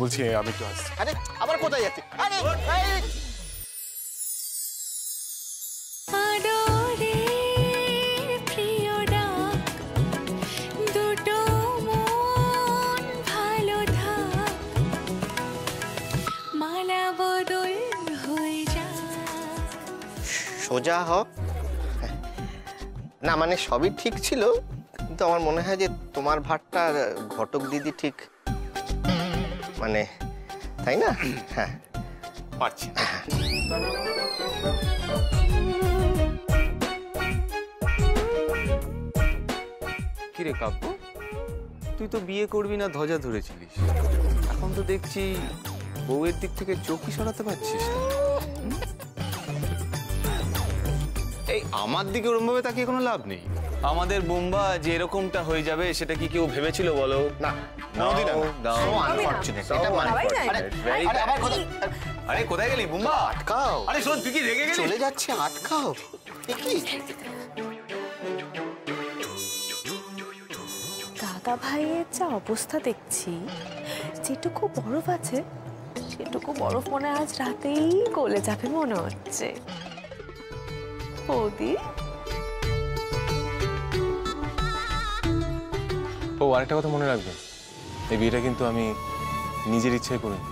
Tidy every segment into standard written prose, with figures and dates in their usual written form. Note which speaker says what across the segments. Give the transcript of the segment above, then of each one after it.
Speaker 1: বলছি আমি একটু আসছি।
Speaker 2: আরে আবার কোথায় যাচ্ছে? আরে সোজা হ না, মানে সবই ঠিক ছিল, কিন্তু আমার মনে হয় যে তোমার ভাতটা ঘটক দিদি ঠিক মানে, তাই না? হ্যাঁ
Speaker 1: পারছি।
Speaker 3: কিরে কাব্য, তুই তো বিয়ে করবি না ধ্বজা ধরেছিলিস, এখন তো দেখছি বউয়ের দিক থেকে চোখই সরাতে পারছিস না। এই আমার দিকে ওরম ভাবে তাকিয়ে কোনো লাভ নেই। আমাদের বোম্বা যে এরকমটা হয়ে যাবে সেটা কি কেউ ভেবেছিল বলো?
Speaker 2: না,
Speaker 3: আরে কোথায় গেলি বোম্বা?
Speaker 2: আটকাও।
Speaker 3: আরে শোন, তুই কি রেগে গেলি?
Speaker 2: চলে যাচ্ছে, আটকাও।
Speaker 4: দাদা ভাইয়ের যা অবস্থা দেখছি, যেটুকু বরফ আছে সেটুকু বরফ মনে আজ রাতেই গলে যাবে মনে হচ্ছে। বৌদি,
Speaker 1: ও আরেকটা কথা মনে রাখবেন, এই বিয়েটা কিন্তু আমি নিজের ইচ্ছায় করিনি,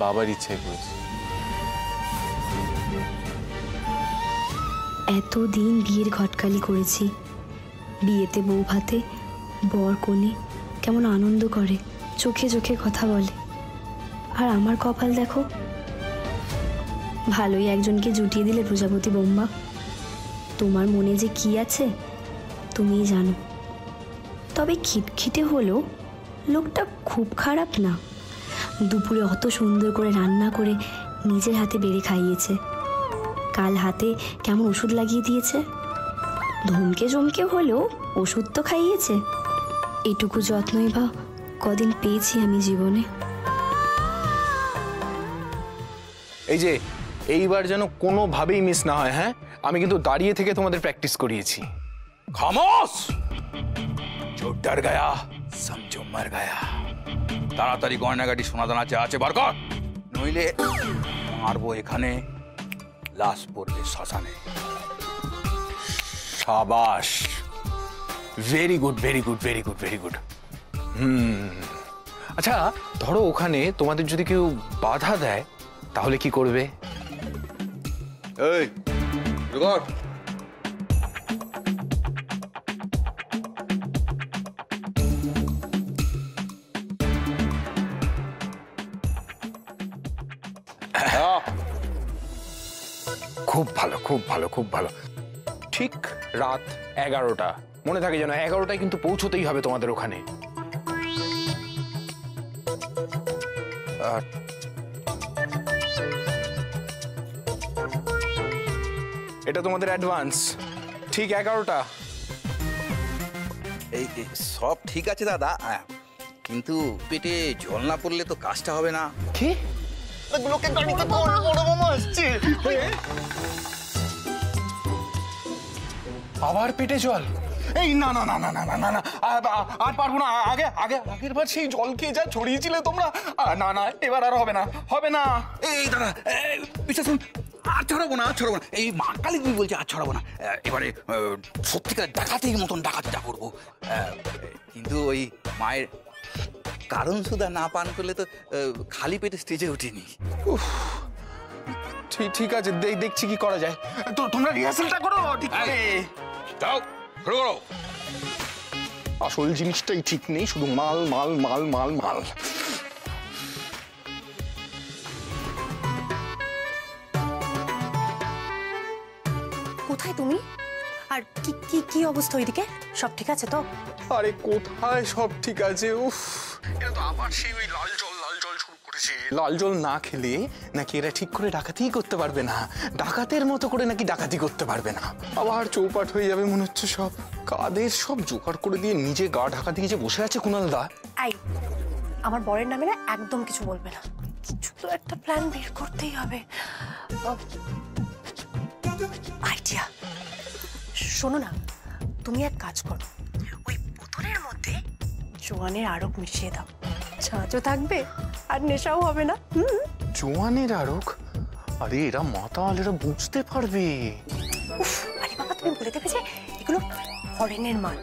Speaker 1: বাবার ইচ্ছায় করেছি।
Speaker 5: এতদিন বিয়ের ঘটকালি করেছি, বিয়েতে বউ ভাতে বর কনে কেমন আনন্দ করে, চোখে চোখে কথা বলে, আর আমার কপাল দেখো, ভালোই একজনকে জুটিয়ে দিলে প্রজাপতি বোম্বা। তোমার মনে যে কি আছে তুমিই জানো। তবে খিটখিটে হলেও লোকটা খুব খারাপ না। দুপুরে অত সুন্দর করে রান্না করে নিজের হাতে বেড়ে খাইয়েছে, কাল হাতে কেমন ওষুধ লাগিয়ে দিয়েছে, ধমকে চমকে হলেও ওষুধ তো খাইয়েছে। এটুকু যত্নই বা কদিন পেয়েছি আমি জীবনে।
Speaker 6: এই যে এইবার যেন কোনোভাবেই মিস না হয়। হ্যাঁ, আমি কিন্তু দাঁড়িয়ে থেকে তোমাদের প্র্যাকটিস করিয়েছি। খামোশ, जो डर गया समझो मर गया। তাড়াতাড়ি গয়নাগাটি সোনাদানা যা আছে বার কর, নইলে মারবো এখানে, লাশ পড়বে শ্মশানে। শাবাশ, very good very good very good very good. আচ্ছা ধরো ওখানে তোমাদের যদি কেউ বাধা দেয় তাহলে কি করবে? এই রুগর, খুব ভালো খুব ভালো খুব ভালো। ঠিক রাত 11টা, মনে থাকে যেন 11টায় কিন্তু পৌঁছতেই হবে তোমাদের ওখানে। এটা তোমাদের অ্যাডভান্স, ঠিক 11টা।
Speaker 7: এই সব ঠিক আছে দাদা, কিন্তু পেটে জল না পড়লে তো কাজটা হবে না।
Speaker 6: কি?
Speaker 2: লোকের গাড়িতে বড় মামা আসছে।
Speaker 6: আবার পেটে জল? এই না না না না না না না, আর পারবো না। আগের বার সেই জল খেয়ে যা ছড়িয়েছিলে তোমরা, না না এবার আর হবে না, হবে না।
Speaker 7: এই দাদা বিশ্বাস করুন, আর ছড়াবো না, আর ছড়াবো না। এই মা কালী তুমি বলছে আর ছড়াবো না। এবারে সত্যিকার ডাকাতির মতন ডাকাতিটা করবো। কিন্তু ওই মায়ের কারণ সুদা না পান করলে তো খালি পেটে স্টেজে উঠিনি।
Speaker 6: ঠিক আছে, দেখছি কি করা যায়। তো তোমরা রিহার্সালটা করো ঠিক করে।
Speaker 7: যাও শুরু করো।
Speaker 6: আসল জিনিসটাই ঠিক নেই, শুধু মাল মাল মাল মাল মাল।
Speaker 4: কোথায় তুমি? আর কি অবস্থা ওইদিকে? সব ঠিক আছে তো?
Speaker 6: আরে কোথায় সব ঠিক আছে? উফ, এটা তো আবার সেই ওই লাল জল শুরু করেছে। লাল জল না খেলে নাকি এরা ঠিক করে ডাকাতিই করতে পারবে না, ডাকাতের মতো করে নাকি ডাকাতি করতে পারবে না। আবার চৌপাট হয়ে যাবে মনে হচ্ছে সব। কাদের সব জোগাড় করে দিয়ে নিজে গা ঢাকা দিয়ে যে বসে আছে কুণাল দা।
Speaker 4: আই, আমার বরের নামে না একদম কিছু বলবে না, কিছু তো একটা প্ল্যান বের করতেই হবে। আইডিয়া, শোনো না, তুমি এক কাজ করো, ওই বোতলের মধ্যে জোয়ানের আড়ক মিশিয়ে দাও, ছাঁচও থাকবে আর নেশাও হবে না।
Speaker 6: জোয়ানের আরক? আরে এরা মাতাল, এরা বুঝতে পারবে।
Speaker 4: উফ, আরে বাবা তুমি বলে দেবে যে এগুলো ফরেনের মাল,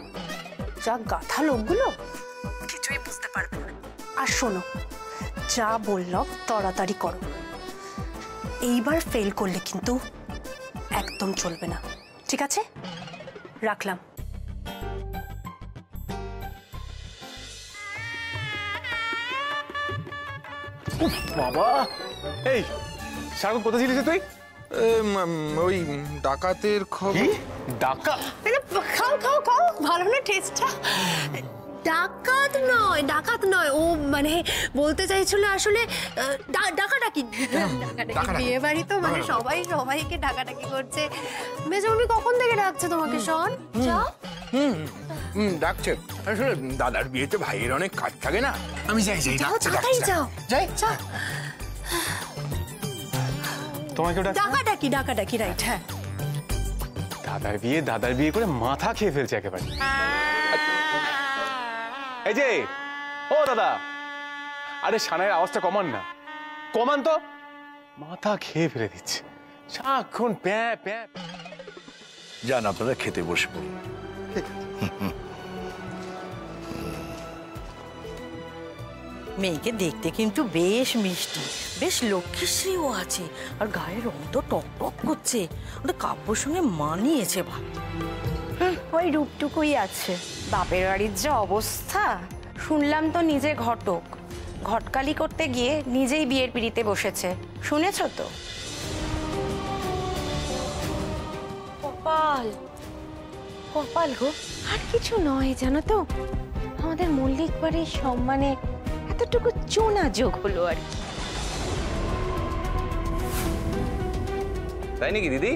Speaker 4: যা গাধা লোকগুলো কিছুই বুঝতে পারবে না। আর শোনো, যা বললাম তাড়াতাড়ি করো, এইবার ফেল করলে কিন্তু একদম চলবে না, ঠিক আছে? রাখলাম।
Speaker 1: বাবা, এই সারাক্ষণ কোথায় ছিলিস তুই?
Speaker 6: ওই ডাকাতের খবর।
Speaker 1: ডাকা?
Speaker 4: খাও খাও খাও, ভালো না টেস্টটা? ডাকাত নয়, ও মানে বলতে চাইছিল আসলে ডাকাডাকি। বিয়ে বাড়ি তো মানে সবাই সবাইকে ডাকাডাকি করছে। মেজমামি কখন থেকে ডাকছে তোমাকে শোন? যাও।
Speaker 6: ডাকছে আসলে দাদার বিয়েতে ভাইয়ের অনেক কাজ থাকে না, আমি যাই।
Speaker 4: যাও তাড়াতাড়ি যাও,
Speaker 6: যাই।
Speaker 1: তোমাকে
Speaker 4: ডাকাডাকি রাইট। হ্যাঁ,
Speaker 1: দাদার বিয়ে করে মাথা খেয়ে ফেলছে একেবারে। এই যে ও দাদা, আরে সানাইয়ের আওয়াজটা কমান না, কমান তো, মাথা খেয়ে ফেলে দিচ্ছে সারাক্ষণ প্যাঁ প্যাঁ।
Speaker 8: যান আপনারা খেতে বসে পড়ুন।
Speaker 9: মেয়েকে দেখতে কিন্তু বেশ মিষ্টি, বেশ লক্ষ্মীশ্রীও আছে, আর গায়ের রং তো টকটক করছে, ওটা কাপড় সঙ্গে মানিয়েছে ভালো।
Speaker 4: ওই রূপটুকুই আছে, বাপের বাড়ির যে অবস্থা শুনলাম তো নিজে ঘটক, ঘটকালি করতে গিয়ে নিজেই বিয়ের পিড়িতে বসেছে, শুনেছ তো? কপাল কপাল গো, আর কিছু নয় জানো তো, আমাদের মল্লিক বাড়ির সম্মানে এতটুকু চোনা যোগ হলো আর কি।
Speaker 3: তাই নাকি দিদি?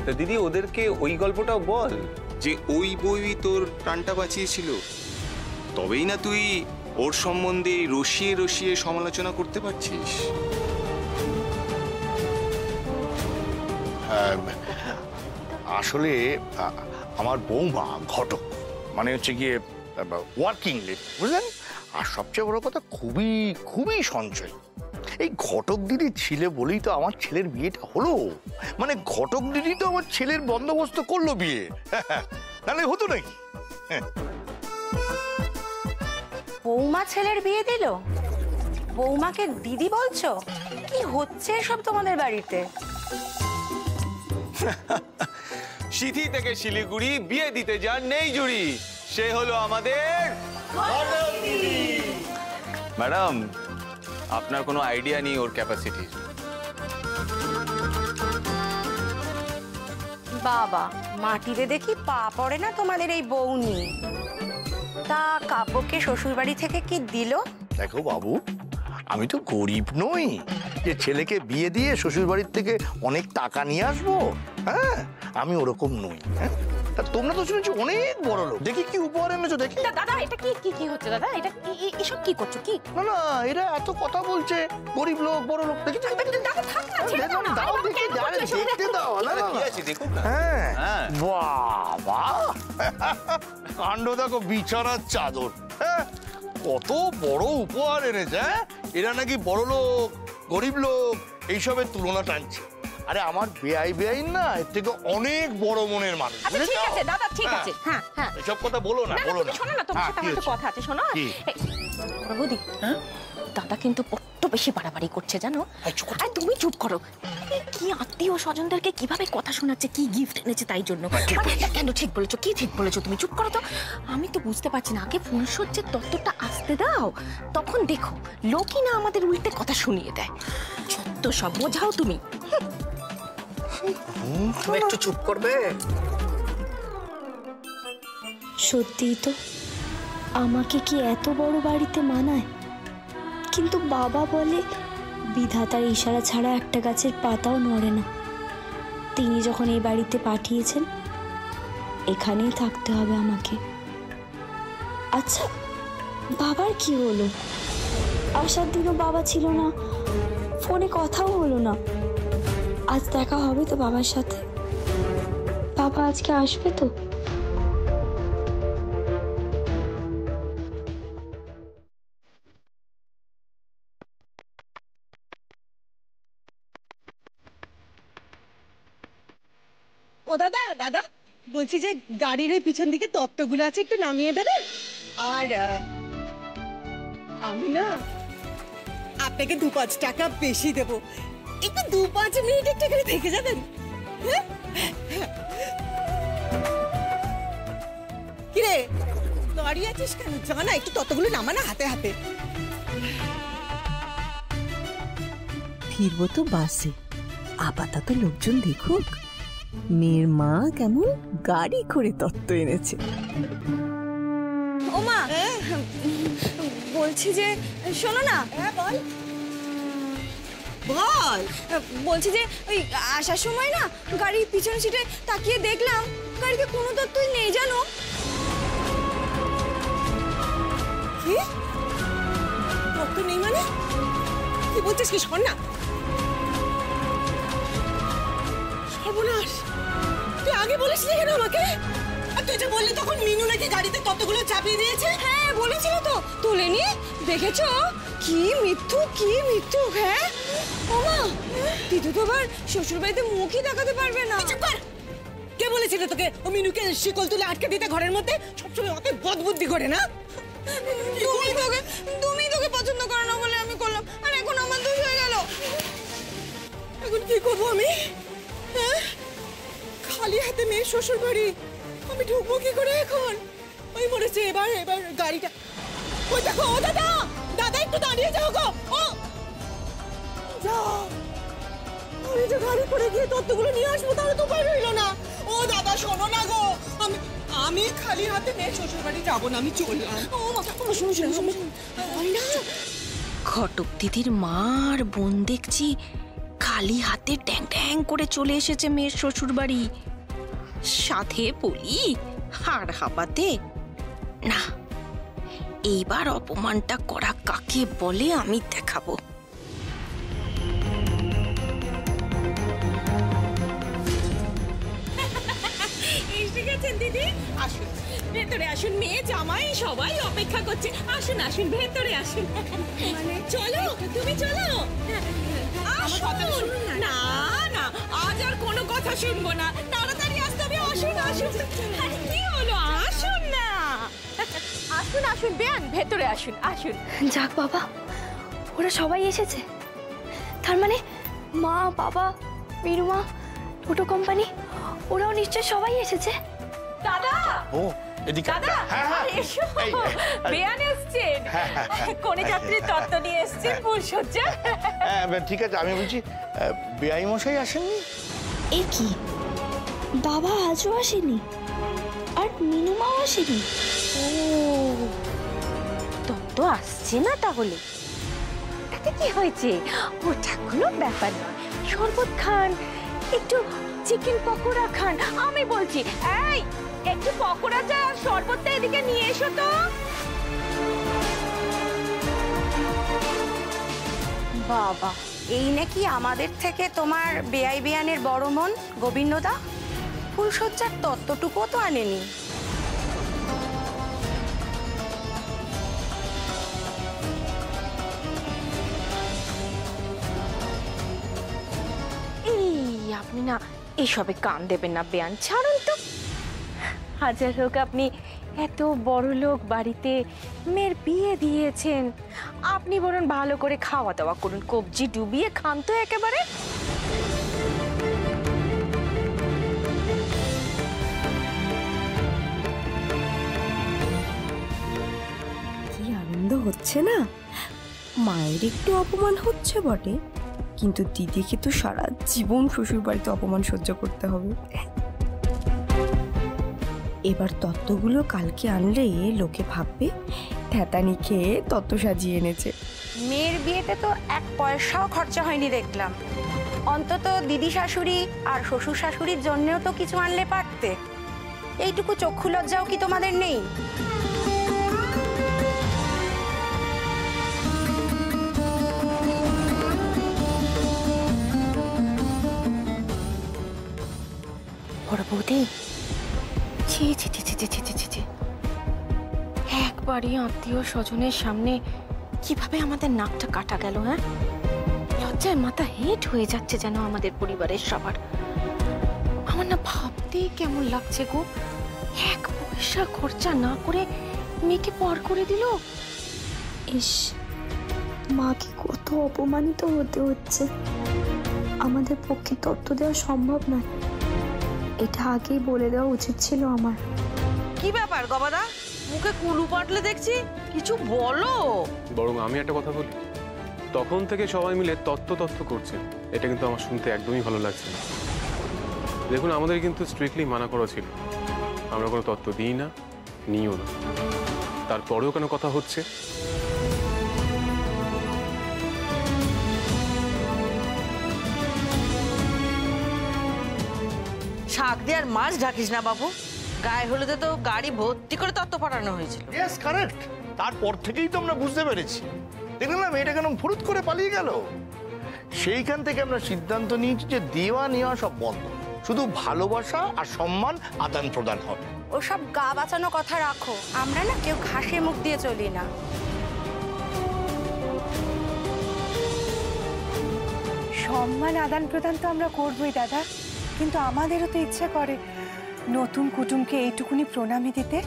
Speaker 3: তা দিদি ওদেরকে ওই গল্পটাও বল, যে ওই বই তোর প্রাণটা বাঁচিয়েছিল, তবেই না তুই ওর সম্বন্ধে রসিয়ে রসিয়ে সমালোচনা করতে পারছিস।
Speaker 8: আসলে আমার বৌমা ঘটক, মানে হচ্ছে গিয়ে ওয়ার্কিং লেডি, বুঝলেন? আর সবচেয়ে বড় কথা খুবই খুবই সঞ্চয়। এই ঘটক দিদি ছিল বলেই তো আমার ছেলের বিয়েটা হলো। মানে ঘটক দিদি তো আমার ছেলের বন্দোবস্ত করলো বিয়ে, নাহলে হতো নাকি?
Speaker 4: বৌমা ছেলের বিয়ে দিল, বৌমাকে দিদি বলছো? কি হচ্ছে সব তোমাদের বাড়িতে?
Speaker 3: সিথি থেকে শিলিগুড়ি বিয়ে দিতে যান নেই জুড়ি, সে হলো আমাদের ম্যাডাম। আপনার কোনো আইডিয়া নেই ওর ক্যাপাসিটি।
Speaker 4: বাবা, মাটিতে দেখি পা পড়ে না তোমাদের এই বউ নিয়ে। তা কাব্যকে শ্বশুর বাড়ি থেকে কি দিল?
Speaker 8: দেখো বাবু, আমি তো গরিব নই যে ছেলেকে বিয়ে দিয়ে শ্বশুর বাড়ির থেকে অনেক টাকা নিয়ে আসবো। হ্যাঁ, আমি ওরকম নই। হ্যাঁ, তা তোমরা তো শুনেছি অনেক বড় লোক, দেখি কি উপহার এনেছো দেখি।
Speaker 4: দাদা এটা কি হচ্ছে দাদা? এটা এসব কি করছো? কি
Speaker 8: না না, এরা এত কথা বলছে, গরিব লোক বড় লোক, দেখি
Speaker 4: দাদা থাক না, ছেড়ে দাও না।
Speaker 8: দাও দেখি, দেখতে দাও না।
Speaker 3: কি আছে দেখুন না।
Speaker 8: হ্যাঁ, বাবা কাণ্ড দেখো, বিছানার চাদর। হ্যাঁ, কত বড় উপহার এনেছে। হ্যাঁ, এরা নাকি বড় লোক গরিব লোক এইসবের তুলনা টানছে। আরে আমার বেআইন না, এর থেকে অনেক বড় মনের মানুষ।
Speaker 4: ঠিক আছে দাদা, ঠিক আছে। হ্যাঁ হ্যাঁ,
Speaker 8: এসব কথা বলো না, বলো না।
Speaker 4: শোনো না, তোমার সাথে আমার একটা কথা আছে, শোনো। বৌদি, দাদা কিন্তু বড্ড বেশি বাড়াবাড়ি করছে জানো। আর তুমি চুপ করো। কি আত্মীয় স্বজনদেরকে কিভাবে কথা শোনাচ্ছে, কি গিফট এনেছে তাই জন্য। কেন? ঠিক বলেছো, কি ঠিক বলেছো তুমি, চুপ করো তো। আমি তো বুঝতে পারছি না, আগে ফুলসজ্জার তত্ত্বটা আসতে দাও, তখন দেখো লোকই না আমাদের উল্টে কথা শুনিয়ে দেয়। যত সব বোঝাও তুমি।
Speaker 9: তুমি একটু চুপ করবে?
Speaker 5: সত্যিই তো, আমাকে কি এত বড় বাড়িতে মানায়? কিন্তু বাবা বলে বিধাতার ইশারা ছাড়া একটা গাছের পাতাও নড়ে না। তিনি যখন এই বাড়িতে পাঠিয়েছেন, এখানেই থাকতে হবে আমাকে। আচ্ছা, বাবার কি হলো? আসার দিনও বাবা ছিল না, ফোনে কথাও হলো না। আজ দেখা হবে তো বাবার সাথে? বাবা আজকে আসবে তো?
Speaker 10: দাদা দাদা বলছি যে গাড়ির ওই পিছন দিকে তত্ত্বগুলো আছে একটু নামিয়ে দেবেন। আর আমি না আপনাকে 2-5 টাকা বেশি দেব, একটু 2-5 মিনিট একটু এখানে থেকে যাবেন। কিরে দাঁড়িয়ে আছিস কেন? জানা একটু ততগুলো নামানা হাতে হাতে।
Speaker 11: ফিরবো তো বাসে, আপাতত লোকজন দেখুক মেয়ের মা কেমন গাড়ি করে তত্ত্ব এনেছে।
Speaker 4: ওমা বলছি যে শোনো না।
Speaker 10: বল বল।
Speaker 4: বলছি যে ওই আসার সময় না গাড়ির পিছন সিটে তাকিয়ে দেখলাম গাড়িতে কোনো তত্ত্বই নেই জানো।
Speaker 10: কি তত্ত্ব নেই মানে? কি বলছিস? কি শোন না, সর্বনাশ, তুই আগে বলিসনি কেন আমাকে? আর তুই যে বললি তখন মিনু নাকি গাড়িতে ততগুলো চাপিয়ে দিয়েছে।
Speaker 4: হ্যাঁ বলেছিল তো, তোলেনি? দেখেছো কি মিথ্যু, কি মিথ্যু। হ্যাঁ ওমা দিদু তো আবার শ্বশুর বাড়িতে মুখই দেখাতে পারবে না।
Speaker 10: চুপ কর। কে বলেছিল তোকে ও মিনুকে শিকল তুলে আটকে দিতে ঘরের মধ্যে? সবসময় অত বদবুদ্ধি করে না।
Speaker 4: তুমি তোকে পছন্দ করো না বলে আমি করলাম, আর এখন আমার দোষ হয়ে গেল।
Speaker 10: এখন কি করবো আমি? হ্যাঁ খালি হাতে মেয়ে শ্বশুর বাড়ি, আমি ঢুকবো কি করে এখন? ওই মরেছে। এবার এবার গাড়িটা ওই দেখো। ও দাদা দাদা একটু দাঁড়িয়ে যাও গো। ও যাও, আমি যে গাড়ি করে গিয়ে তত্ত্বগুলো নিয়ে আসবো তাহলে তো উপায় রইল না। ও দাদা শোনো না গো, আমি খালি হাতে মেয়ে শ্বশুর বাড়ি যাবো না, আমি চললাম। ও শুনো শুনো শুনো শুনো।
Speaker 4: ঘটক দিদির মা আর বোন দেখছি খালি হাতে ট্যাং ট্যাং করে চলে এসেছে মেয়ের শ্বশুর বাড়ি, সাথে বলি হাড় হাঁপাতে। না এইবার অপমানটা করা কাকে বলে আমি দেখাবো।
Speaker 10: এসে গেছেন দিদি, আসুন ভেতরে আসুন। মেয়ে জামাই সবাই অপেক্ষা করছে। আসুন আসুন ভেতরে আসুন। মানে চলো তুমি চলো। না না আজ আর কোনো কথা শুনবো না, তাড়াতাড়ি আসতে হবে। আসুন আসুন। আরে কি হলো? আসুন না।
Speaker 4: আসুন আসুন বেয়ান, ভেতরে আসুন আসুন।
Speaker 5: যাক বাবা, ওরা সবাই এসেছে। তার মানে মা, বাবা, মিনুমা, টোটো কোম্পানি, ওরাও নিশ্চয় সবাই এসেছে।
Speaker 4: দাদা
Speaker 8: ও এদিকে।
Speaker 4: দাদা
Speaker 8: হ্যাঁ হ্যাঁ
Speaker 4: এসো,
Speaker 8: এই,
Speaker 4: বেয়ান এসছেন, কোনে যাত্রীর তত্ত্ব নিয়ে এসছেন ফুলসজ্জা।
Speaker 8: ঠিক আছে, আমি বলছি বেআই মশাই আসেননি?
Speaker 5: এ কি, বাবা আজও আসেনি আর মিনুমাও আসেনি?
Speaker 4: ও তত্ত্ব আসছে না তাহলে? এতে কি হয়েছে? ওটা কোনো ব্যাপার নয়। শরবত খান, একটু চিকেন পকোড়া খান। আমি বলছি এই একটু পকোড়া চা আর শরবতটা এদিকে নিয়ে এসো তো।
Speaker 9: বাবা, এই নাকি আমাদের থেকে তোমার বেআই বেয়ানের বড় মন গোবিন্দদা? ফুলসজ্জার তত্ত্বটুকুও তো আনেনি।
Speaker 4: আপনি না এসবে কান দেবেন না বেয়ান, ছাড়ুন তো। হাজার হোক আপনি এত বড় লোক বাড়িতে মেয়ের বিয়ে দিয়েছেন, আপনি বরং ভালো করে খাওয়া দাওয়া করুন, কবজি ডুবিয়ে খান তো একেবারে।
Speaker 11: কি আনন্দ হচ্ছে না? মায়ের একটু অপমান হচ্ছে বটে, কিন্তু দিদিকে তো সারা জীবন শ্বশুর বাড়িতে অপমান সহ্য করতে হবে। এবার তত্ত্বগুলো কালকে আনলে লোকে ভাববে ঠেতানি খেয়ে তত্ত্ব সাজিয়ে এনেছে।
Speaker 9: মেয়ের বিয়েতে তো 1 পয়সাও খরচা হয়নি দেখলাম। অন্তত দিদি শাশুড়ি আর শ্বশুর শাশুড়ির জন্যও তো কিছু আনলে পারতে। এইটুকু চক্ষু লজ্জাও কি তোমাদের নেই?
Speaker 4: বড় বৌদি, ছি ছি ছি ছি ছি ছি ছি ছি, একবারই আত্মীয় স্বজনের সামনে কিভাবে আমাদের নাকটা কাটা গেল। হ্যাঁ, লজ্জায় মাথা হেঁট হয়ে যাচ্ছে যেন আমাদের পরিবারের সবার। আমার না ভাবতেই কেমন লাগছে গো, 1 পয়সা খরচা না করে মেয়েকে পর করে দিল।
Speaker 5: ইস, মাকে কত অপমানিত হতে হচ্ছে। আমাদের পক্ষে তত্ত্ব দেওয়া সম্ভব নয়, এটা আগেই বলে দেওয়া উচিত ছিল আমার।
Speaker 10: কি ব্যাপার গবাদা, মুখে কুলু পাটলে দেখছি, কিছু বলো।
Speaker 1: বরং আমি একটা কথা বলি, তখন থেকে সবাই মিলে তত্ত্ব করছেন, এটা কিন্তু আমার শুনতে একদমই ভালো লাগছে না। দেখুন, আমাদের কিন্তু স্ট্রিক্টলি মানা করা ছিল, আমরা কোনো তত্ত্ব দিই না, নিও না। তারপরেও কেন কথা হচ্ছে?
Speaker 10: শাক দিয়ে আর মাছ ঢাকিস না বাবু, গায়ে হলুদে তো গাড়ি ভর্তি করে তত্ত্ব পাঠানো হয়েছিল।
Speaker 8: Yes, correct. তারপর থেকেই তো আমরা বুঝতে পেরেছি, দেখলেন না মেয়েটা কেন ফুরুত করে পালিয়ে গেল। সেইখান থেকে আমরা সিদ্ধান্ত নিয়েছি যে দেওয়া নেওয়া সব বন্ধ, শুধু ভালোবাসা আর সম্মান আদান প্রদান হবে।
Speaker 9: ওসব গা বাঁচানো কথা রাখো, আমরা না কেউ ঘাসে মুখ দিয়ে চলি না।
Speaker 12: সম্মান আদান প্রদান তো আমরা করবই দাদা, কিন্তু আমাদেরও তো ইচ্ছা করে নতুন কুটুমকে এইটুকুনি প্রণামী দিতে।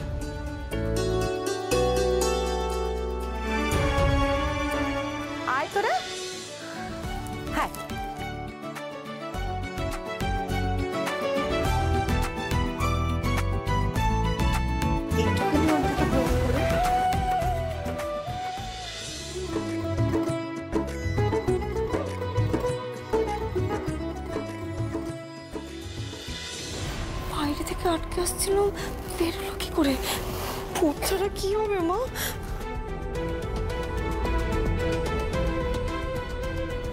Speaker 10: আয় তোরা। হ্যাঁ,
Speaker 12: এইটুকুনি অন্তত গ্রহণ করো।
Speaker 11: বাইরে থেকে আটকে আসছিল, বেরোলো কি করে? ভূত ছাড়া কি হবে মা?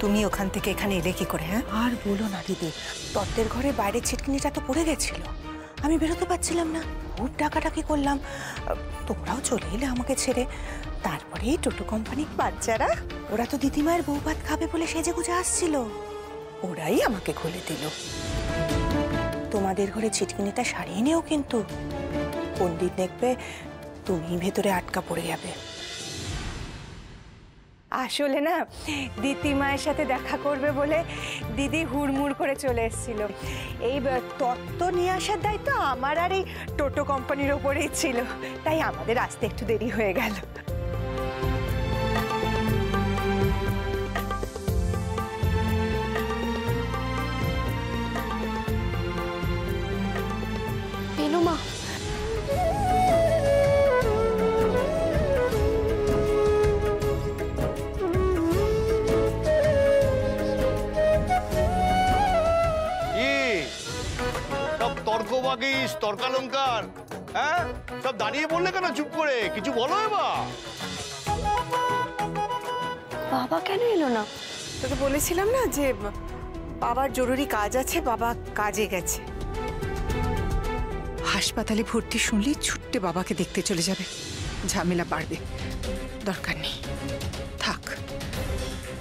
Speaker 12: তুমি ওখান থেকে এখানে এলে কি করে? হ্যাঁ, আর বলো না দিদি, তত্ত্বের ঘরে বাইরে ছিটকিনিটা তো পড়ে গেছিল, আমি বেরোতে পারছিলাম না, খুব ডাকাডাকি করলাম, তোমরাও চলে এলে আমাকে ছেড়ে। তারপরে এই টোটো কোম্পানির বাচ্চারা, ওরা তো দিদিমায়ের বউ ভাত খাবে বলে সেজে গুজে আসছিল, ওরাই আমাকে খুলে দিল। তোমাদের ঘরে ছিটকিনিটা সারিয়ে নিও কিন্তু, কোন দিন দেখবে তুমি ভেতরে আটকা পড়ে যাবে। আসলে না, দিদিমায়ের সাথে দেখা করবে বলে দিদি হুড়মুড় করে চলে এসেছিল। এই তত্ত্ব নিয়ে আসার দায়িত্ব আমার আর এই টোটো কোম্পানির ওপরেই ছিল, তাই আমাদের আসতে একটু দেরি হয়ে গেল।
Speaker 11: এলো মা।
Speaker 8: তর্কবাগিস, তর্কালঙ্কার, হ্যাঁ সব দাঁড়িয়ে বললে কেন চুপ করে? কিছু বলো এবার।
Speaker 11: বাবা কেন এলো না?
Speaker 12: তোকে বলেছিলাম না যে বাবার জরুরি কাজ আছে, বাবা কাজে গেছে।
Speaker 10: হাসপাতালে ভর্তি শুনলি ছুট্টে বাবাকে দেখতে চলে যাবে, ঝামেলা বাড়বে, দরকার নেই, থাক।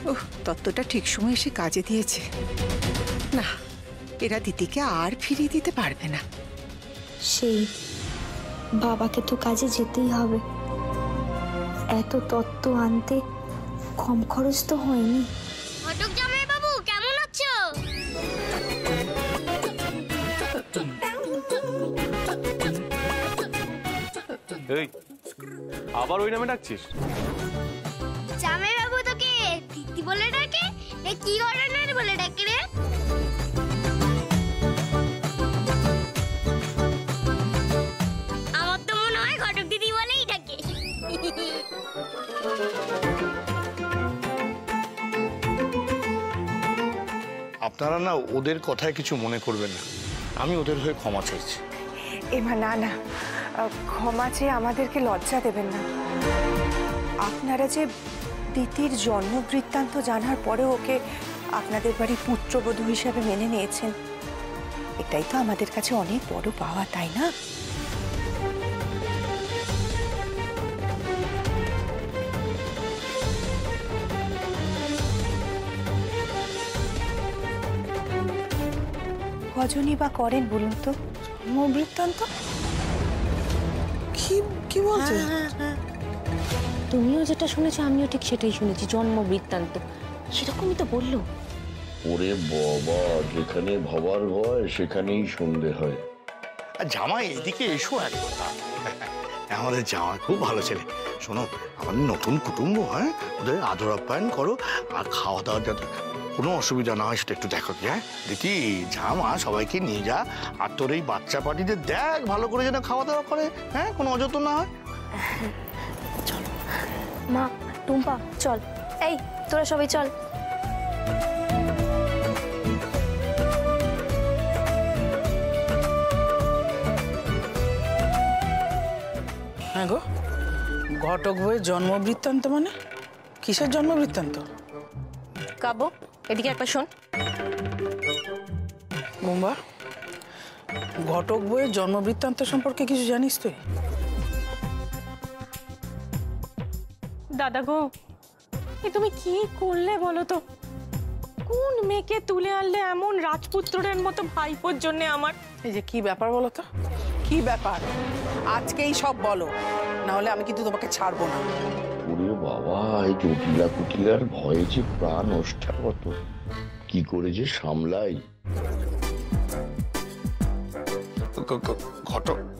Speaker 10: ওহ, তত্ত্বটা ঠিক সময় এসে কাজে দিয়েছে। না, এরা দিদিকে আর ফিরিয়ে দিতে পারবে না।
Speaker 5: সেই বাবাকে তো কাজে যেতেই হবে, এত তত্ত্ব আনতে কম খরচ তো হয়নি।
Speaker 13: ঘটক জামাই বাবু কেমন আছো?
Speaker 1: এই, আবার ওই নামে ডাকছিস?
Speaker 13: জামাই বাবু তোকে দিদি বলে ডাকে? এ কি ধরনের বলে ডাকে রে? আমার তো মনে হয় ঘটক দিদি বলেই ডাকে।
Speaker 8: আপনারা না ওদের কথায় কিছু মনে করবেন না, আমি ওদের হয়ে ক্ষমা চাইছি।
Speaker 12: এমা না না, ক্ষমা চেয়ে আমাদেরকে লজ্জা দেবেন না। আপনারা যে দিদির জন্ম বৃত্তান্ত জানার পরেও ওকে আপনাদের বাড়ির পুত্রবধূ হিসাবে মেনে নিয়েছেন, এটাই তো আমাদের কাছে অনেক বড় পাওয়া, তাই না? কজনই বা করেন বলুন তো জন্মবৃত্তান্ত?
Speaker 10: কি বলছো?
Speaker 4: তুমিও যেটা শুনেছো আমিও ঠিক সেটাই শুনেছি, জন্ম বৃত্তান্ত, সেরকমই তো বললো।
Speaker 14: ওরে বাবা, যেখানে ভবার ভয় সেখানেই সন্ধে হয়।
Speaker 8: আর জামাই এদিকে এসো একবার। আমাদের জামাই খুব ভালো ছেলে। শোনো, আমাদের নতুন কুটুম্ব, হ্যাঁ, ওদের আদর আপ্যায়ন করো আর খাওয়া দাওয়া যাতে কোনো অসুবিধা না হয় সেটা একটু দেখো কি। হ্যাঁ দিদি, জামা সবাইকে নিয়ে যা, আর তোর এই বাচ্চা পার্টিদের দেখ ভালো করে যেন খাওয়া দাওয়া করে, হ্যাঁ, কোনো অযত্ন না হয়।
Speaker 5: চল মা, টুম্পা চল, এই তোরা সবাই চল।
Speaker 15: হ্যাঁ গো, ঘটক বইয়ের জন্ম বৃত্তান্ত মানে কিসের জন্ম বৃত্তান্ত?
Speaker 4: কাব্য, এদিকে একবার শোন।
Speaker 15: বোম্বা, ঘটক বইয়ের জন্ম বৃত্তান্ত সম্পর্কে কিছু জানিস তুই?
Speaker 4: দাদা গো, এ তুমি কি করলে বলো তো? কোন মেয়েকে তুলে আনলে এমন রাজপুত্রের মতো ভাইপোর জন্য আমার?
Speaker 15: এই যে কি ব্যাপার বলো তো, কি ব্যাপার? আজকেই সব বলো, না হলে আমি কিন্তু তোমাকে ছাড়বো না।
Speaker 14: ওরে বাবা, এই জটিলা কুটিলার ভয়ে যে প্রাণ ওষ্ঠাগত, কি করে যে সামলাই।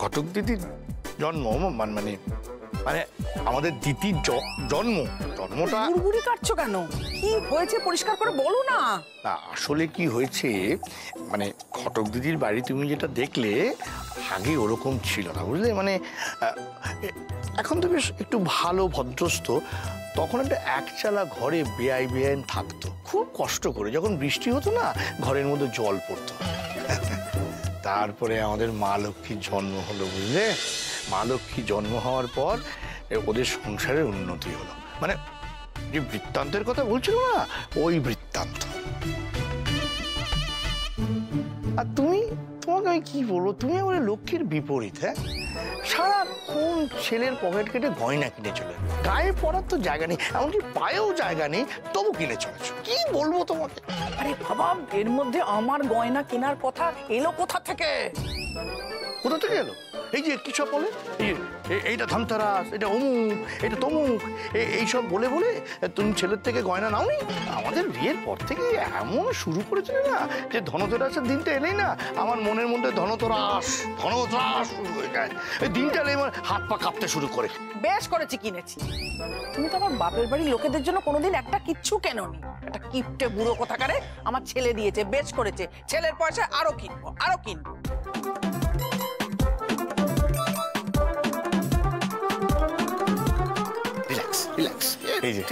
Speaker 8: ঘটক দিদির জন্ম মানে মানে আমাদের দিদির জন্মটা।
Speaker 15: বুড়বুড়ি কাটছো কেন? কি হয়েছে পরিষ্কার করে বলো না।
Speaker 8: আসলে কি হয়েছে, মানে ঘটক দিদির বাড়ি তুমি যেটা দেখলে আগে ওরকম ছিল না, বুঝলে? মানে এখন তো বেশ একটু ভালো ভদ্রস্থ। তখন একটা একচালা ঘরে বেআইন থাকতো, খুব কষ্ট করে। যখন বৃষ্টি হতো না, ঘরের মধ্যে জল পড়তো। তারপরে আমাদের মা লক্ষ্মীর জন্ম হলো, বুঝলে? মা লক্ষ্মী জন্ম হওয়ার পর ওদের সংসারের উন্নতি হলো। মানে যে বৃত্তান্তের কথা বলছিল না, ওই বৃত্তান্ত। আর তোমাকে আমি কি বলবো, তুমি আমার লক্ষ্মীর বিপরীত। হ্যাঁ, সারাক্ষণ ছেলের পকেট কেটে গয়না কিনে চলে, গায়ে পড়ার তো জায়গা নেই, এমনকি পায়েও জায়গা নেই, তবু কিনে চলেছ। কি বলবো তোমাকে?
Speaker 15: আরে বাবা, এর মধ্যে আমার গয়না কেনার কথা এলো কোথা থেকে?
Speaker 8: কোথা থেকে এলো? এই যে কি সব বলে, এইটা ধনতেরাস, এটা অমুক, এটা তমুক, এইসব বলে বলে তুমি ছেলের থেকে গয়না নাওনি? আমাদের বিয়ের পর থেকে এমন শুরু করেছিলে না, যে ধনতেরাসের দিনটা এলেই না আমার মনের মধ্যে ধনতেরাস শুরু হয়ে যায়। এই দিনটা এলে আমার হাত পা কাঁপতে শুরু করে।
Speaker 15: বেশ করেছি, কিনেছি। তুমি তো আমার বাপের বাড়ির লোকেদের জন্য কোনোদিন একটা কিচ্ছু কেননি। একটা কিপটে বুড়ো কোথাকারে আমার ছেলে দিয়েছে, বেশ করেছে। ছেলের পয়সা আরো কিনবো, আরো কিনবো।
Speaker 1: এই যে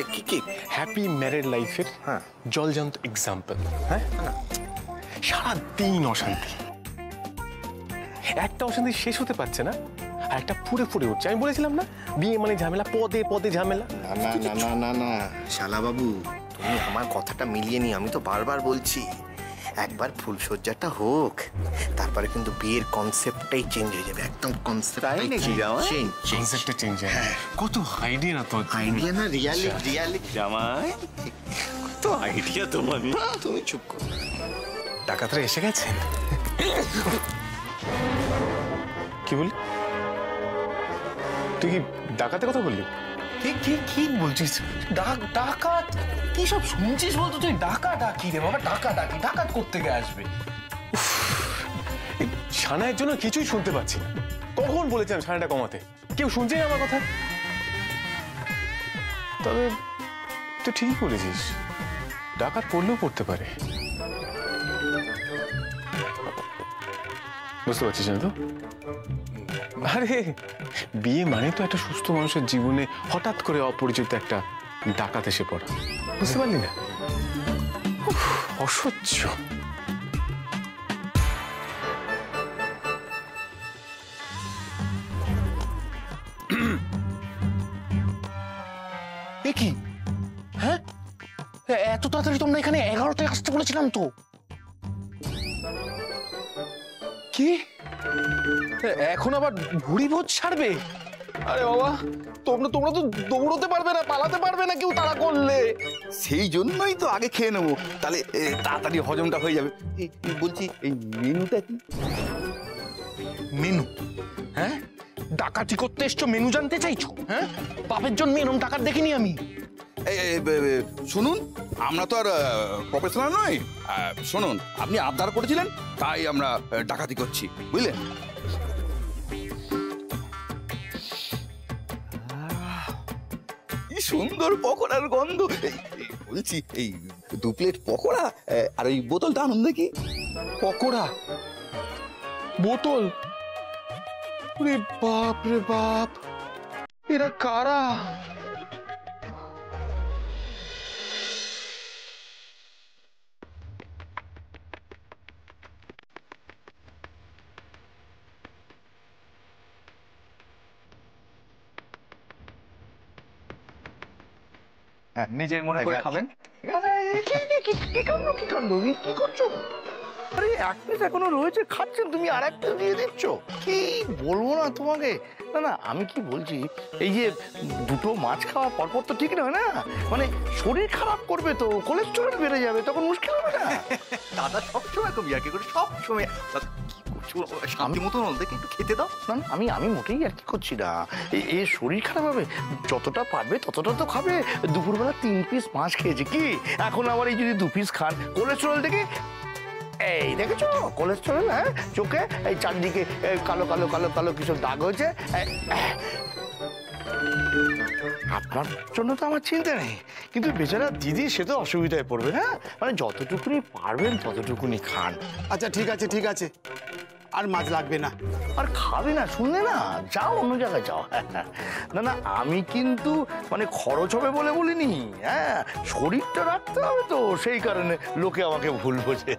Speaker 1: হ্যাপি ম্যারেড লাইফের জলজান্ত এক্সাম্পল। হ্যাঁ, সারাদিন অশান্তি, একটা অশান্তি শেষ হতে পারছে না, আর একটা ফুড়ে ফুড়ে উঠছে। আমি বলেছিলাম না, বিয়ে মানে ঝামেলা, পদে পদে ঝামেলা।
Speaker 2: না না না না না, শালা বাবু, তুমি আমার কথাটা মিলিয়ে নি। আমি তো বারবার বলছি, একবার ফুলসজ্জাটা হোক, তারপরে কিন্তু বিয়ের কনসেপ্টটাই চেঞ্জ হয়ে যাবে। একদম কনসেপ্টটাই
Speaker 1: কনসেপ্টটা চেঞ্জ হয়। কত আইডিয়া না তো,
Speaker 2: আইডিয়া না রিয়ালিটি।
Speaker 3: জামাই, কত আইডিয়া তোমার না।
Speaker 2: তুমি চুপ করো।
Speaker 1: ডাকাতরা এসে গেছেন। কি বললি তুই? কি ডাকাতের কথা বললি?
Speaker 6: কি বলছিস? ডাকাত? কি সব শুনছিস বলতো তুই? ডাকাডাকি রে বাবা, ডাকাডাকি। ডাকাত কোত্থেকে আসবে?
Speaker 1: সানাইয়ের জন্য কিছুই শুনতে পাচ্ছি না। কখন বলেছিলাম সানাইটা কমাতে, কেউ শুনছেই আমার কথা। তবে তুই ঠিকই বলেছিস, ডাকাত পড়লেও পড়তে পারে। বুঝতে পারছিস না তো? আরে বিয়ে মানে তো একটা সুস্থ মানুষের জীবনে হঠাৎ করে অপরিচিত একটা ডাকাত এসে পড়া। বুঝতে পারলি না? অসহ্য।
Speaker 6: কি? হ্যাঁ, এত তাড়াতাড়ি তোমরা এখানে? 11টায় আসতে বলেছিলাম তো। কি এখন আবার ভুড়ি ভোজ ছাড়বে? আরে বাবা, তোমরা তো দৌড়তে পারবে না, পালাতে পারবে না কেউ তাড়া করলে।
Speaker 7: সেই জন্যই তো আগে খেয়ে নেবো, তাহলে তাড়াতাড়ি হজমটা হয়ে যাবে। বলছি, এই মেনুটা কি?
Speaker 6: মেনু? হ্যাঁ, ডাকাতি করতে এসছো, মেনু জানতে চাইছো? হ্যাঁ, বাপের জন্য এরকম ডাকাত দেখিনি আমি।
Speaker 7: শুনুন, আমরা তো আর প্রফেশনাল নই। শুনুন, আপনি আবদার করেছিলেন তাই আমরা ডাকাতি করছি, বুঝলেন? কি সুন্দর পকোড়ার গন্ধ। বলছি এই 2 প্লেট পকোড়া আর ওই বোতলটা আনুন দেখি।
Speaker 6: পকোড়া, বোতল, রে বাপ রে বাপ, এরা কারা?
Speaker 8: নিজের মনে করে খাবেন। কি করছো? আরে এক পিস এখনো রয়েছে, খাচ্ছেন তুমি, আর একটা দিয়ে দিচ্ছ। কি বলবো না তোমাকে। না না, আমি কি বলছি, এই যে দুটো মাছ খাওয়া পরপর তো ঠিক নয় না, মানে শরীর খারাপ করবে তো, কোলেস্টেরল বেড়ে যাবে, তখন মুশকিল হবে না।
Speaker 2: দাদা সবসময় কবি আর কি করে, সবসময় শান্তি মতন ওদেরকে একটু খেতে দাও।
Speaker 8: না আমি মোটেই আর কি করছি না, এই শরীর খারাপ হবে, যতটা পারবে ততটা তো খাবে। দুপুরবেলা 3 পিস মাছ খেয়েছি, কি এখন আবার এই যদি 2 পিস খান, কোলেস্টেরল দেখে, এই দেখেছো কোলেস্টেরল, হ্যাঁ চোখে এই চারদিকে কালো কালো কালো কালো কিছু দাগ হয়েছে। আপনার জন্য তো আমার চিন্তা নেই, কিন্তু বেচারা দিদি সে তো অসুবিধায় পড়বে। হ্যাঁ মানে যতটুকুনি পারবেন ততটুকুনি খান।
Speaker 16: আচ্ছা ঠিক আছে ঠিক আছে, আর মাছ লাগবে না।
Speaker 8: আর খাবে না শুনলে না, যাও অন্য জায়গায় যাও। না না, আমি কিন্তু মানে খরচ হবে বলে বলিনি, হ্যাঁ শরীরটা রাখতে হবে তো, সেই কারণে লোকে আমাকে ভুল বোঝে।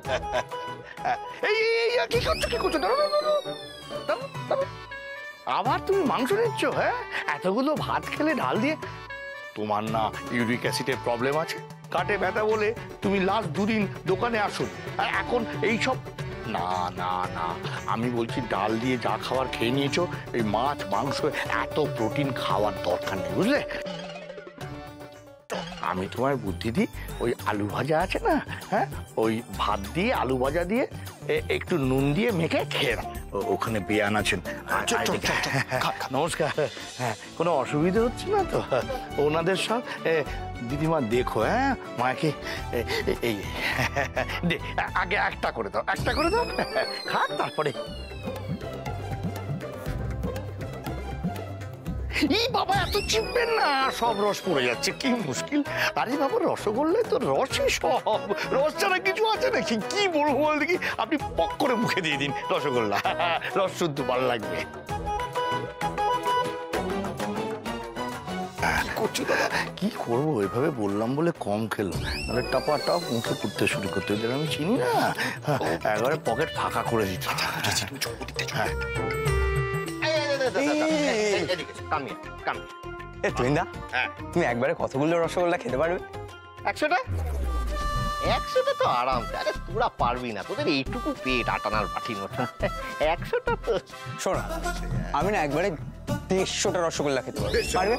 Speaker 8: এই কি করছো, কি করছো? আবার তুমি মাংস নিচ্ছ? হ্যাঁ এতগুলো ভাত খেলে ঢাল দিয়ে, তোমার না ইউরিক অ্যাসিডের প্রবলেম আছে, কাটে ব্যথা বলে তুমি লাস্ট 2 দিন দোকানে আসুন, আর এখন এই সব। না না না, আমি বলছি ডাল দিয়ে যা খাবার খেয়ে নিয়েছো, এই মাছ মাংস এত প্রোটিন খাওয়ার দরকার নেই, বুঝলে? আমি তোমার বুদ্ধি দিই, ওই আলু ভাজা আছে না, হ্যাঁ ওই ভাত দিয়ে আলু ভাজা দিয়ে একটু নুন দিয়ে মেখে খেয়ে নাও। ওখানে বেয়ান আছেন, নমস্কার। হ্যাঁ কোনো অসুবিধা হচ্ছে না তো? ওনাদের সব দিদিমা দেখো, হ্যাঁ মাকে এই আগে একটা করে দাও, একটা করে দাও, খাক তারপরে। এই বাবা এত চিপবেন না, সব রস পড়ে যাচ্ছে, কি মুশকিল। আরে বাবা রসগোল্লায় তো রসই সব, রস ছাড়া কিছু আছে নাকি? কি বলবো বল দেখি, আপনি পক করে মুখে দিয়ে দিন রসগোল্লা, রস শুদ্ধ ভালো লাগবে। কি করবো, এভাবে বললাম বলে কম খেলো, নাহলে টপা টপ মুখে পুড়তে শুরু করতে, এদের আমি চিনি না, একবারে পকেট ফাঁকা করে দিতে। হ্যাঁ
Speaker 17: তুমি একবারে কতগুলো রসগোল্লা খেতে পারবে?
Speaker 2: 100টা? 100টা তো আরামসে। আরে তোরা পারবি না, তোদের এইটুকু পেট আটানার পাঠির মতো। 100টা তো
Speaker 17: শোনা, আমি না একবারে 150টা রসগোল্লা খেতে পারবো। পারবে?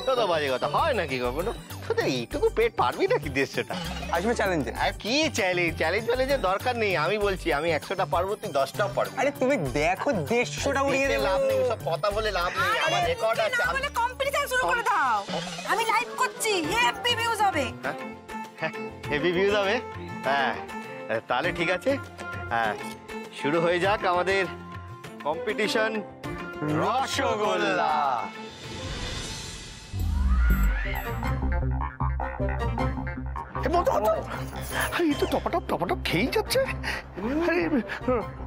Speaker 2: কত বাজে কথা, হয় নাকি কখনো? তোদের এইটুকু পেট পারবি নাকি 150টা?
Speaker 17: আসবে চ্যালেঞ্জে।
Speaker 2: আর কি চ্যালেঞ্জ? চ্যালেঞ্জ চ্যালেঞ্জের দরকার নেই, আমি বলছি আমি 100টা পারবো, তুই 10টাও পারবি।
Speaker 17: আরে তুমি দেখো 150টা উড়িয়ে দেবো।
Speaker 2: লাভ নেই, সব কথা বলে লাভ নেই, আমার রেকর্ড আছে।
Speaker 12: বলে কম্পিটিশন শুরু করে দাও, আমি লাইভ করছি, হেভি ভিউজ হবে।
Speaker 2: হেভি ভিউজ হবে? হ্যাঁ তাহলে ঠিক আছে, হ্যাঁ শুরু হয়ে যাক আমাদের কম্পিটিশন রসগোল্লা।
Speaker 8: এই তো টপাটপ টপাটপ খেয়েই যাচ্ছে,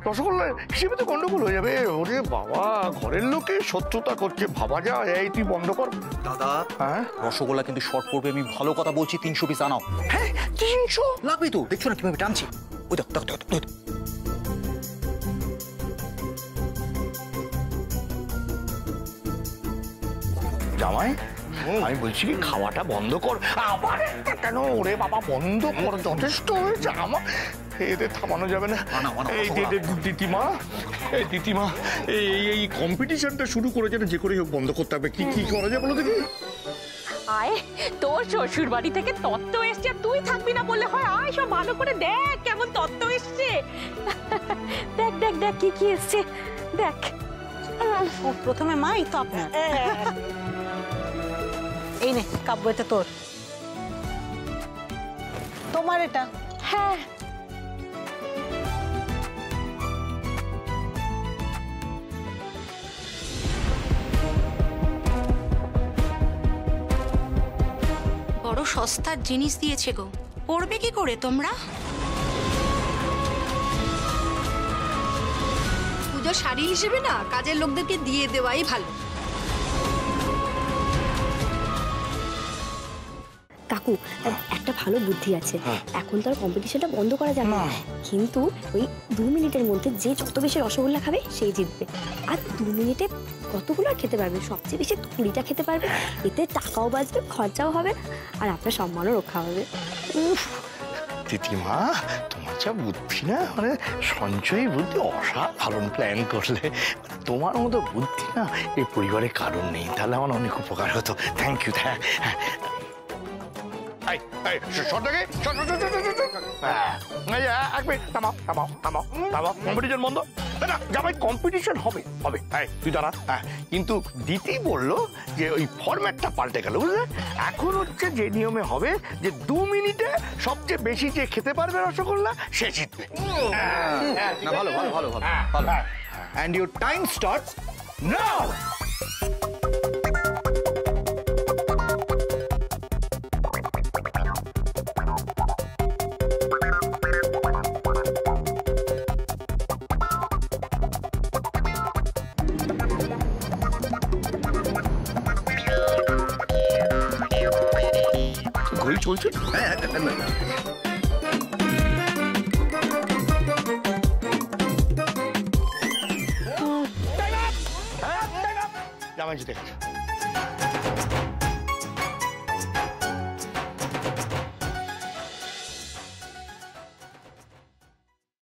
Speaker 8: রসগোল্লা হিসেবে তো গন্ডগোল হয়ে যাবে। ওরে বাবা, ঘরের লোকে শত্রুতা করছে, ভাবা যায়। এই তুই বন্ধ কর
Speaker 7: দাদা। হ্যাঁ রসগোল্লা কিন্তু শর্ট পড়বে, আমি ভালো কথা বলছি। 300 পিস আনাও।
Speaker 8: হ্যাঁ 300
Speaker 7: লাগবে তো, দেখছো না কিভাবে টানছি? ওই দেখ দেখ দেখ।
Speaker 8: জামাই আমি বলছি কি, খাওয়াটা বন্ধ কর। আবার কেন? ওরে বাবা বন্ধ কর, যথেষ্ট হয়েছে। আমার এদের থামানো যাবে না। এই দিদিমা, এই দিদিমা, এই কম্পিটিশনটা শুরু করেছে, যে করে হোক বন্ধ করতে হবে। কি কি করা যায় বলো দেখি?
Speaker 4: আয়, তোর শ্বশুর বাড়ি থেকে তত্ত্ব এসছে, তুই থাকবি না বললে হয়? আয় সব ভালো করে দেখ কেমন তত্ত্ব এসছে। দেখ দেখ দেখ কি কি এসছে দেখ।
Speaker 12: প্রথমে মাই তো আপনার। এই নে কাব্য, এটা তোর। তোমার এটা?
Speaker 4: হ্যাঁ।
Speaker 9: বড় সস্তার জিনিস দিয়েছে গো, পড়বে কি করে তোমরা?
Speaker 18: পুজোর শাড়ি হিসেবে না কাজের লোকদেরকে দিয়ে দেওয়াই ভালো।
Speaker 5: কাকু একটা ভালো বুদ্ধি আছে। এখন তো আর কম্পিটিশনটা বন্ধ করা যাবে না, কিন্তু ওই 2 মিনিটের মধ্যে যে যত বেশি রসগোল্লা খাবে সেই জিতবে। আর 2 মিনিটে কতগুলো আর খেতে পারবে? সবচেয়ে বেশি 20টা খেতে পারবে। এতে টাকাও বাঁচবে, খরচাও হবে না, আর আপনার সম্মানও রক্ষা হবে।
Speaker 8: দিদিমা, তোমার যা বুদ্ধি না, মানে সঞ্চয়ী বুদ্ধি, অসাধারণ প্ল্যান করলে। তোমার মতো বুদ্ধি না এই পরিবারের কারণ নেই, তাহলে আমার অনেক উপকার হতো। Thank you. কম্পিটিশন বন্ধ না, জামাই কম্পিটিশন হবে হবে। তুই দাঁড়া। কিন্তু দিদি বললো যে ওই ফরম্যাটটা পাল্টে গেল, বুঝলে? এখন হচ্ছে যে নিয়মে হবে যে 2 মিনিটে সবচেয়ে বেশি যে খেতে পারবে রসগোল্লা সে জিতবে।
Speaker 17: ভালো ভালো ভালো ভালো ভালো। And your time starts now.
Speaker 8: ঘড়ি চলছে? জামাই জিতে গেছে।